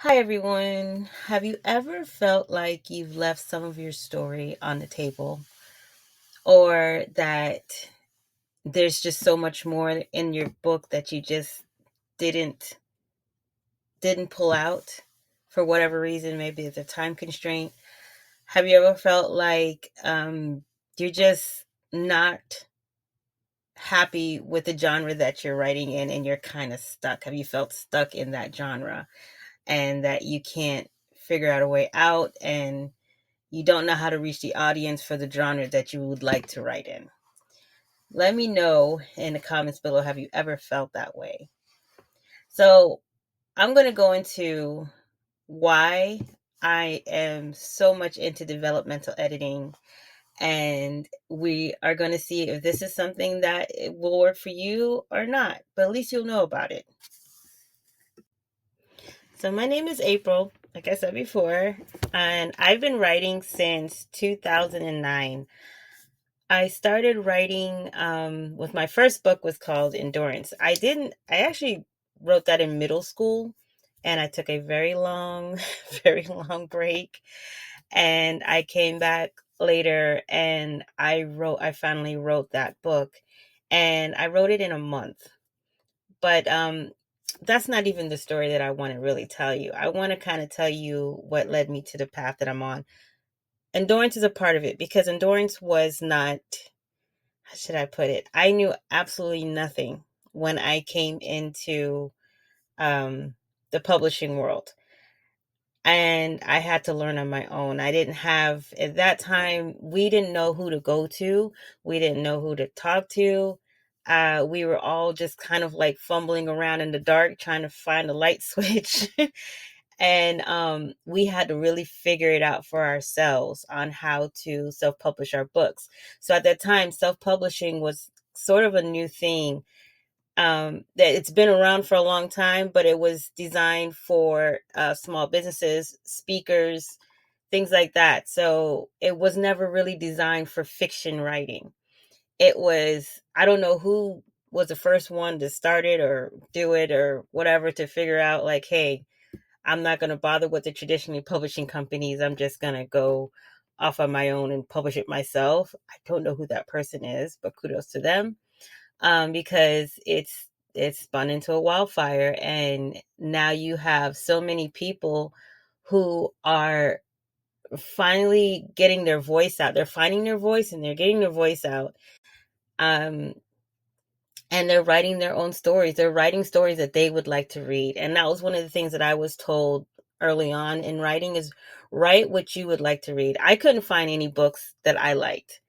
Hi, everyone. Have you ever felt like you've left some of your story on the table, or that there's just so much more in your book that you just didn't didn't pull out for whatever reason? Maybe it's a time constraint. Have you ever felt like you're just not happy with the genre that you're writing in, and you're kind of stuck? Have you felt stuck in that genre and that you can't figure out a way out, and you don't know how to reach the audience for the genre that you would like to write in? Let me know in the comments below. Have you ever felt that way? So I'm going to go into why I am so much into developmental editing, and we are going to see if this is something that it will work for you or not, but at least you'll know about it. So my name is April, like I said before, and I've been writing since 2009. I started writing with my first book was called Endurance. I actually wrote that in middle school, and I took a very long, very long break. And I came back later, and I finally wrote that book, and I wrote it in a month. But that's not even the story that I want to really tell you. I want to kind of tell you what led me to the path that I'm on. Endurance is a part of it, because endurance was not, how should I put it? I knew absolutely nothing when I came into um, the publishing world. And I had to learn on my own. I didn't have, at that time, we didn't know who to go to. We didn't know who to talk to. We were all just kind of like fumbling around in the dark, trying to find a light switch. And we had to really figure it out for ourselves on how to self-publish our books. So at that time, self-publishing was sort of a new thing. That it's been around for a long time, but it was designed for small businesses, speakers, things like that. So it was never really designed for fiction writing. It was, I don't know who was the first one to start it or do it or whatever, to figure out like, hey, I'm not going to bother with the traditionally publishing companies. I'm just going to go off on my own and publish it myself. I don't know who that person is, but kudos to them, because it's spun into a wildfire, and now you have so many people who are finally getting their voice out. They're finding their voice, and they're getting their voice out. Um, and they're writing their own stories. They're writing stories that they would like to read. And that was one of the things that I was told early on in writing is write what you would like to read. I couldn't find any books that I liked.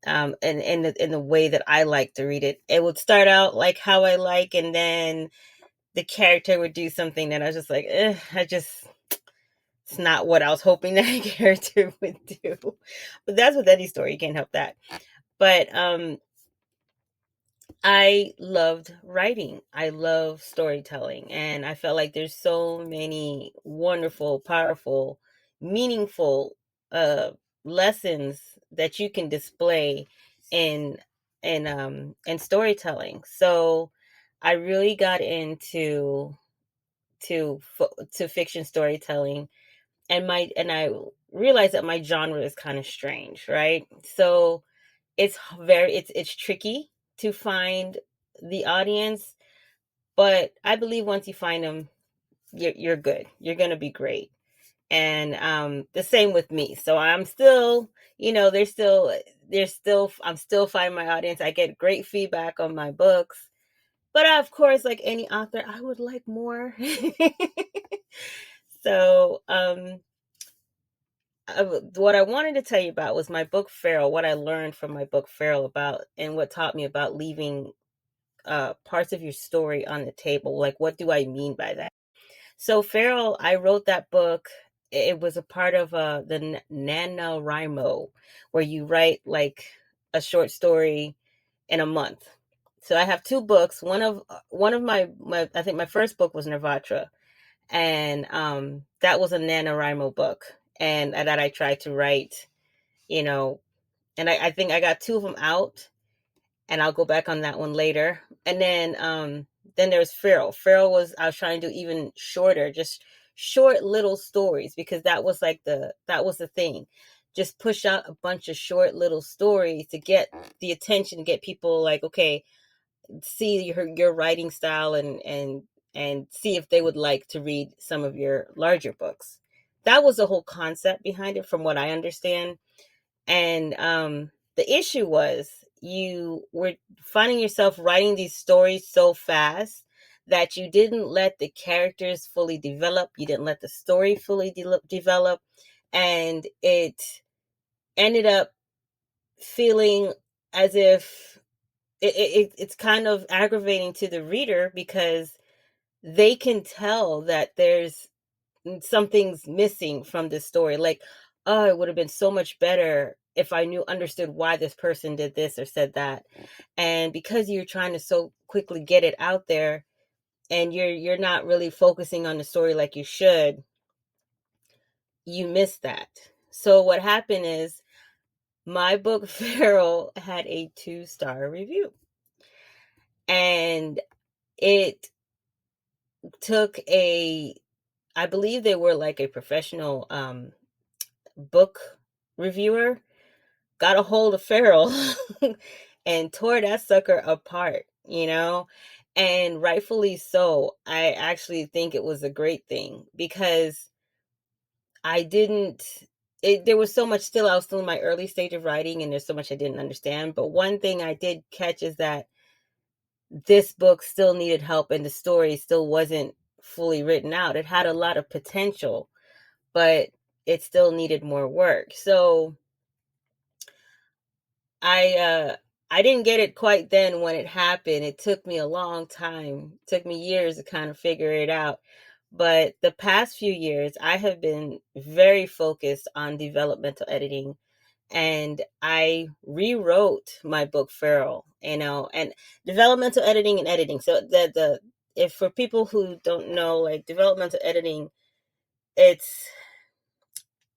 And in the way that I like to read it, it would start out like how I like, and then the character would do something that I was just like, it's not what I was hoping that a character would do. But that's with any story, you can't help that. But I loved writing. I love storytelling. And I felt like there's so many wonderful, powerful, meaningful uh, lessons that you can display in in storytelling. So I really got into to fiction storytelling, and I realized that my genre is kind of strange, right? So it's tricky to find the audience, but I believe once you find them, you're good. You're gonna be great. And the same with me. So I'm still, there's still I'm still finding my audience. I get great feedback on my books, but of course, like any author, I would like more. So what I wanted to tell you about was my book Feral. What I learned from my book Feral about, and what taught me about leaving parts of your story on the table. Like, what do I mean by that? So, Feral, I wrote that book. It was a part of the NaNoWriMo, where you write like a short story in a month. So I have two books. One of my I think my first book was Nirvatra, and that was a NaNoWriMo book, and that I tried to write, you know, and I think I got two of them out, and I'll go back on that one later. And then there's Feral. Feral was, I was trying to do even shorter, just short little stories, because that was the thing. Just push out a bunch of short little stories to get the attention, get people like, okay, see your writing style, and see if they would like to read some of your larger books. That was the whole concept behind it, from what I understand. And the issue was, you were finding yourself writing these stories so fast that you didn't let the characters fully develop, you didn't let the story fully develop, and it ended up feeling as if it's kind of aggravating to the reader, because they can tell that there's something's missing from this story. Like, oh, it would have been so much better if I understood why this person did this or said that. And because you're trying to so quickly get it out there, and you're not really focusing on the story like you should, you miss that. So what happened is, my book Feral had a 2-star review, and it took I believe they were like a professional book reviewer, got a hold of Feral and tore that sucker apart, you know? And rightfully so. I actually think it was a great thing, because I didn't there was so much, still I was still in my early stage of writing, and there's so much I didn't understand. But one thing I did catch is that this book still needed help, and the story still wasn't fully written out. It had a lot of potential, but it still needed more work. So I uh I didn't get it quite then when it happened. It took me a long time. It took me years to kind of figure it out. But the past few years, I have been very focused on developmental editing, and I rewrote my book Feral, and developmental editing and editing. So the if for people who don't know, like, developmental editing, it's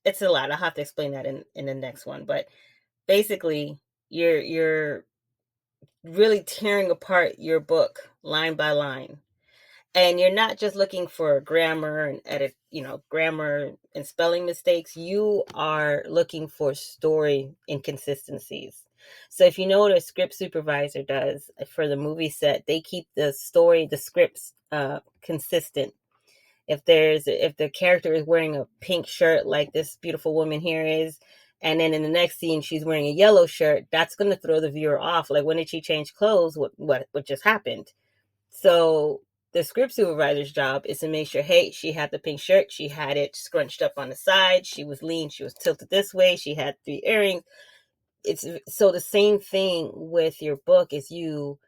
it's a lot. I'll have to explain that in the next one. But basically, you're really tearing apart your book line by line, and you're not just looking for grammar and grammar and spelling mistakes. You are looking for story inconsistencies. So if you know what a script supervisor does for the movie set, they keep the scripts consistent. If the character is wearing a pink shirt, like this beautiful woman here is, and then in the next scene she's wearing a yellow shirt, that's going to throw the viewer off. Like, when did she change clothes? What just happened? So the script supervisor's job is to make sure, hey, she had the pink shirt, she had it scrunched up on the side, she was lean, she was tilted this way, she had 3 earrings. It's so the same thing with your book is, you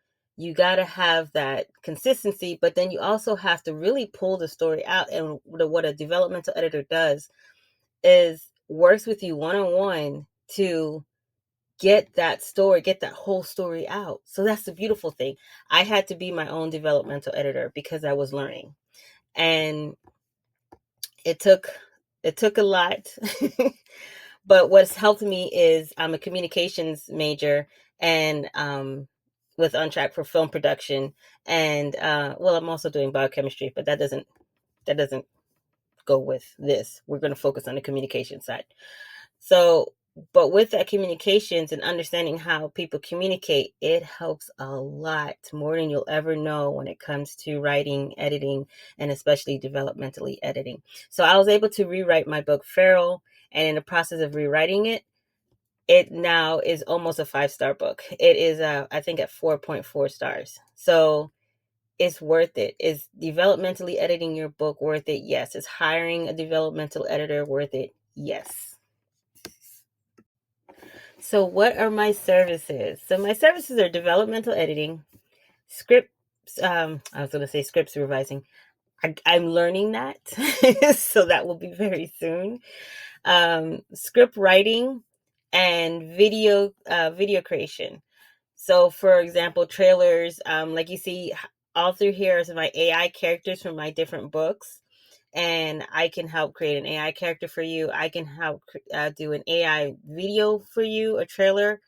got to have that consistency, but then you also have to really pull the story out. And what a developmental editor does is works with you one-on-one to get that whole story out. So that's the beautiful thing. I had to be my own developmental editor because I was learning. And it took a lot. But what's helped me is, I'm a communications major, and with On Track for film production. And well, I'm also doing biochemistry, but that doesn't go with this. We're going to focus on the communication side. So, but with that communications and understanding how people communicate, it helps a lot, more than you'll ever know, when it comes to writing, editing, and especially developmentally editing. So I was able to rewrite my book Feral, and in the process of rewriting it, it now is almost a 5-star book. It is, I think, at 4.4 stars. So it's worth it. Is developmentally editing your book worth it? Yes. Is hiring a developmental editor worth it? Yes. So what are my services? So my services are developmental editing, script, I was going to say script supervising. I'm learning that. So that will be very soon. Script writing and video creation. So for example, trailers, like you see all through here is my AI characters from my different books. And I can help create an AI character for you. I can help do an AI video for you, a trailer.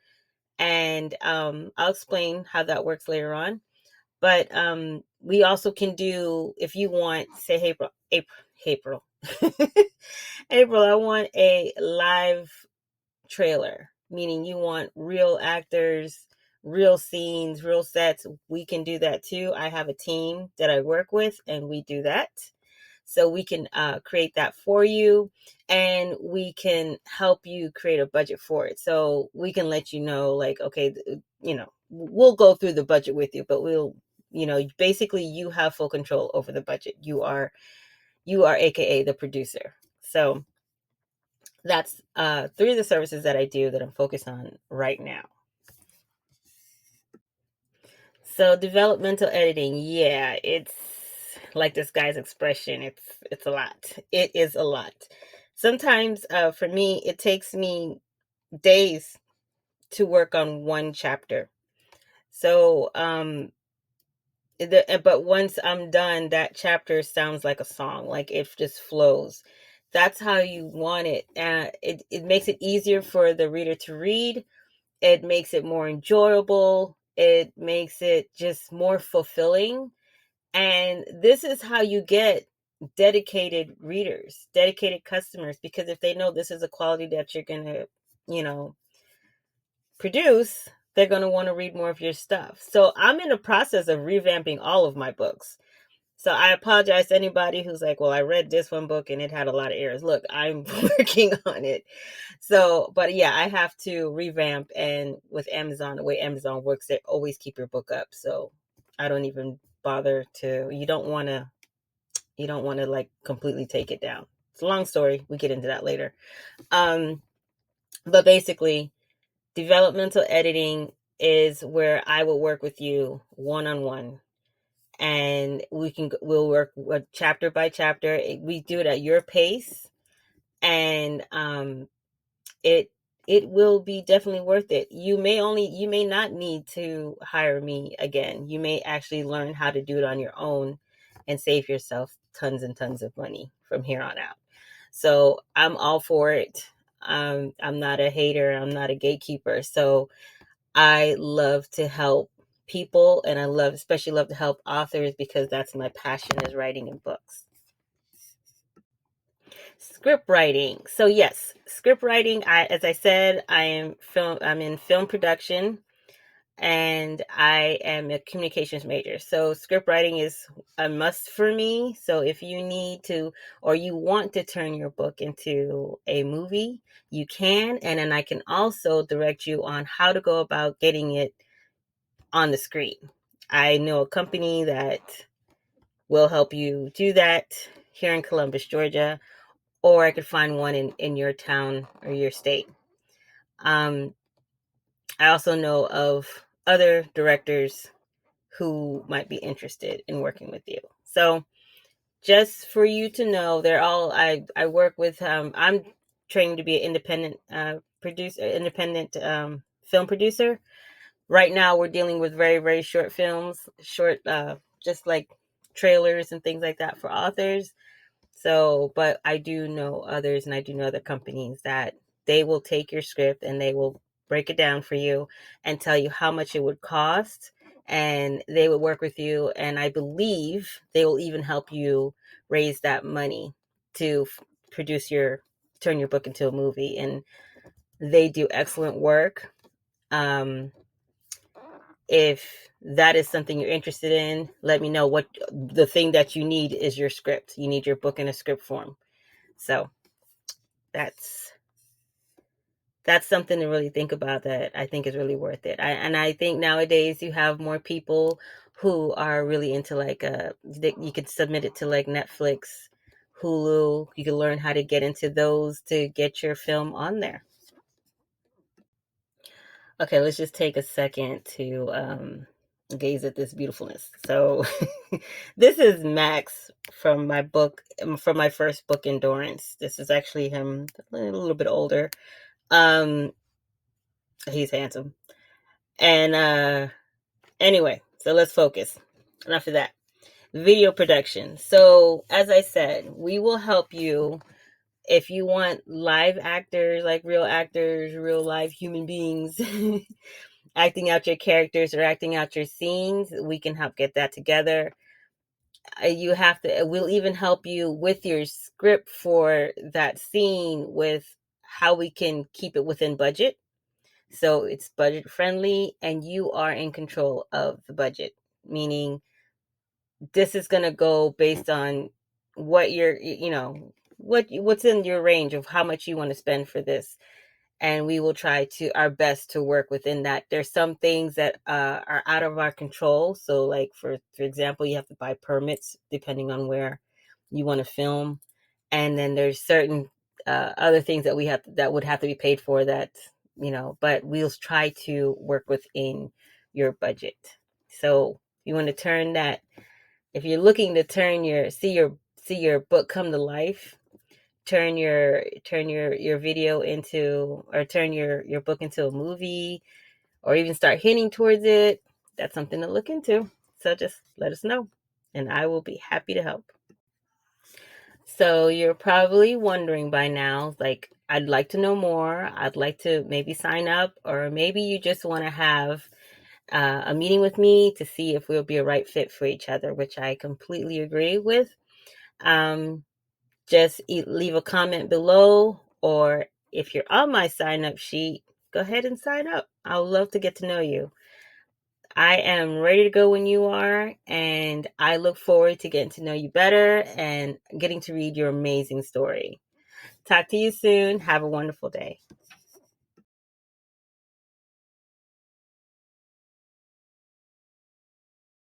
And I'll explain how that works later on. But we also can do, if you want, say, April, April, I want a live trailer, meaning you want real actors, real scenes, real sets. We can do that too. I have a team that I work with, and we do that. So we can create that for you, and we can help you create a budget for it. So we can let you know, like, okay, we'll go through the budget with you, but basically you have full control over the budget. You are AKA the producer. So that's three of the services that I do that I'm focused on right now. So developmental editing, yeah, it's like this guy's expression. It's a lot. It is a lot. Sometimes for me, it takes me days to work on one chapter. So but once I'm done, that chapter sounds like a song, like it just flows. That's how you want it. It makes it easier for the reader to read. It makes it more enjoyable. It makes it just more fulfilling. And this is how you get dedicated readers, dedicated customers, because if they know this is a quality that you're going to, produce, they're going to want to read more of your stuff. So I'm in the process of revamping all of my books. So I apologize to anybody who's like, well, I read this one book and it had a lot of errors. Look, I'm working on it. So, but yeah, I have to revamp. And with Amazon, the way Amazon works, they always keep your book up. So I don't even bother to, you don't want to like completely take it down. It's a long story. We get into that later. But basically, developmental editing is where I will work with you one-on-one, and we'll work chapter by chapter. We do it at your pace, and it it will be definitely worth it. You may not need to hire me again. You may actually learn how to do it on your own and save yourself tons and tons of money from here on out. So I'm all for it. I'm not a hater. I'm not a gatekeeper. So I love to help people, and especially love to help authors, because that's my passion, is writing in books. Script writing. So yes, script writing. As I said, I'm in film production, and I am a communications major. So script writing is a must for me. So if you need to, or you want to turn your book into a movie, you can, and then I can also direct you on how to go about getting it on the screen. I know a company that will help you do that here in Columbus, Georgia, or I could find one in your town or your state. Um, I also know of other directors who might be interested in working with you. So just for you to know, I work with, I'm trained to be an independent independent film producer. Right now we're dealing with very, very short films, just like trailers and things like that for authors. So, but I do know others, and I do know other companies that they will take your script and they will break it down for you and tell you how much it would cost. And they will work with you. And I believe they will even help you raise that money to turn your book into a movie. And they do excellent work. If that is something you're interested in, let me know. What the thing that you need is your script. You need your book in a script form. So that's something to really think about, that I think is really worth it. And I think nowadays you have more people who are really into like you could submit it to like Netflix, Hulu. You can learn how to get into those to get your film on there. Okay, let's just take a second to gaze at this beautifulness. So this is Max from from my first book, Endurance. This is actually him, a little bit older. Um, he's handsome. And anyway, so let's focus. Enough of that. Video production. So as I said, we will help you if you want live actors, like real actors, real live human beings. acting out your characters or acting out your scenes, we can help get that together. You have to, we'll even help you with your script for that scene with how we can keep it within budget. So it's budget friendly and you are in control of the budget, meaning this is going to go based on what you're, what's in your range of how much you want to spend for this, and we will try to our best to work within that. There's some things that are out of our control. So like for example, you have to buy permits depending on where you want to film, and then there's certain other things that that would have to be paid for, that but we'll try to work within your budget. So you want to turn that, if you're looking to see your book come to life, turn your video into, or turn your book into a movie, or even start hinting towards it, that's something to look into. So just let us know and I will be happy to help. So you're probably wondering by now, like, I'd like to know more, I'd like to maybe sign up, or maybe you just want to have a meeting with me to see if we'll be a right fit for each other, which I completely agree with. um, just leave a comment below, or if you're on my sign up sheet, go ahead and sign up. I would love to get to know you. I am ready to go when you are, and I look forward to getting to know you better and getting to read your amazing story. Talk to you soon. Have a wonderful day.